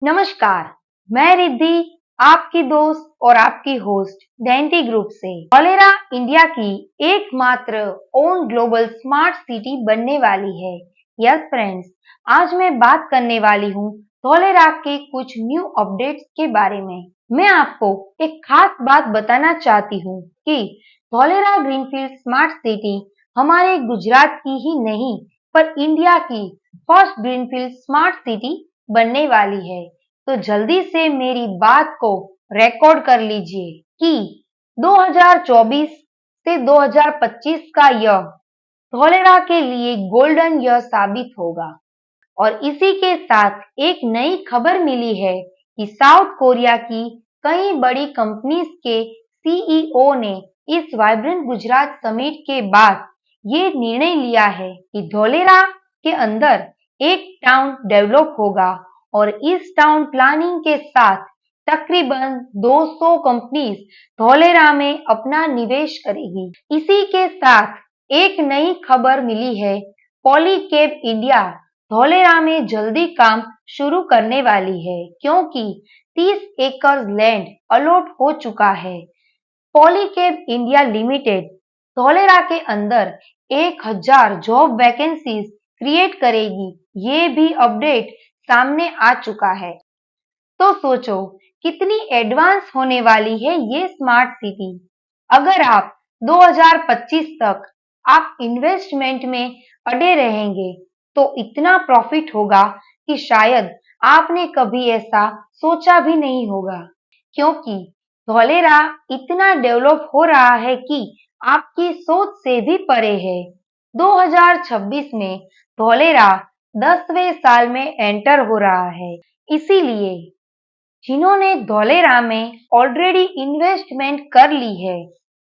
नमस्कार, मैं रिद्धि, आपकी दोस्त और आपकी होस्ट डेंटी ग्रुप से। धौलेरा इंडिया की एकमात्र ओन ग्लोबल स्मार्ट सिटी बनने वाली है। यस फ्रेंड्स, आज मैं बात करने वाली हूँ धौलेरा के कुछ न्यू अपडेट्स के बारे में। मैं आपको एक खास बात बताना चाहती हूँ कि धौलेरा ग्रीनफील्ड स्मार्ट सिटी हमारे गुजरात की ही नहीं पर इंडिया की फर्स्ट ग्रीनफील्ड स्मार्ट सिटी बनने वाली है। तो जल्दी से मेरी बात को रिकॉर्ड कर लीजिए कि 2024 से 2025 का यह धौलेरा के लिए गोल्डन ईयर साबित होगा। और इसी के साथ एक नई खबर मिली है कि साउथ कोरिया की कई बड़ी कंपनीज के सीईओ ने इस वाइब्रेंट गुजरात समिट के बाद ये निर्णय लिया है कि धौलेरा के अंदर एक टाउन डेवलप होगा और इस टाउन प्लानिंग के साथ तकरीबन 200 कंपनीज धौलेरा में अपना निवेश करेगी। इसी के साथ एक नई खबर मिली है, पॉलीकेब इंडिया धौलेरा में जल्दी काम शुरू करने वाली है क्योंकि 30 एकड़ लैंड अलॉट हो चुका है। पॉलीकेब इंडिया लिमिटेड धौलेरा के अंदर 1000 जॉब वैकेंसीज क्रिएट करेगी। ये भी अपडेट सामने आ चुका है। तो सोचो कितनी एडवांस होने वाली है ये स्मार्ट सिटी। अगर आप 2025 तक आप इन्वेस्टमेंट में अड़े रहेंगे तो इतना प्रॉफिट होगा कि शायद आपने कभी ऐसा सोचा भी नहीं होगा, क्योंकि धौलेरा इतना डेवलप हो रहा है कि आपकी सोच से भी परे है। 2026 में धौलेरा 10वें साल में एंटर हो रहा है। इसीलिए जिन्होंने धौलेरा में ऑलरेडी इन्वेस्टमेंट कर ली है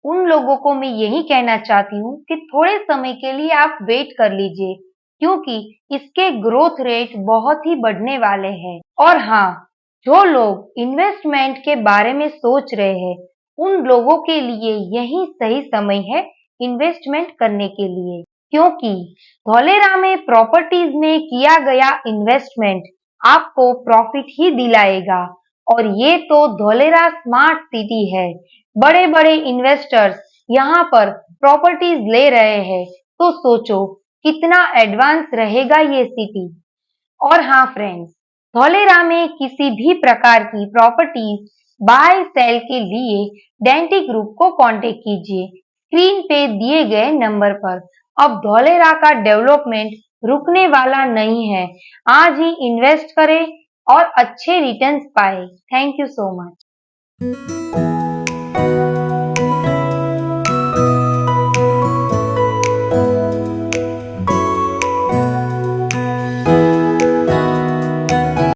उन लोगों को मैं यही कहना चाहती हूँ कि थोड़े समय के लिए आप वेट कर लीजिए, क्योंकि इसके ग्रोथ रेट बहुत ही बढ़ने वाले हैं। और हाँ, जो लोग इन्वेस्टमेंट के बारे में सोच रहे हैं उन लोगों के लिए यही सही समय है इन्वेस्टमेंट करने के लिए, क्योंकि धौलेरा में प्रॉपर्टीज में किया गया इन्वेस्टमेंट आपको प्रॉफिट ही दिलाएगा। और ये तो धौलेरा स्मार्ट सिटी है, बड़े बड़े इन्वेस्टर्स यहाँ पर प्रॉपर्टीज ले रहे हैं, तो सोचो कितना एडवांस रहेगा ये सिटी। और हाँ फ्रेंड्स, धौलेरा में किसी भी प्रकार की प्रॉपर्टीज बाय सेल के लिए डेंटी ग्रुप को कांटेक्ट कीजिए स्क्रीन पे दिए गए नंबर पर। अब धौलेरा का डेवलपमेंट रुकने वाला नहीं है। आज ही इन्वेस्ट करें और अच्छे रिटर्न्स पाए। Thank you so much.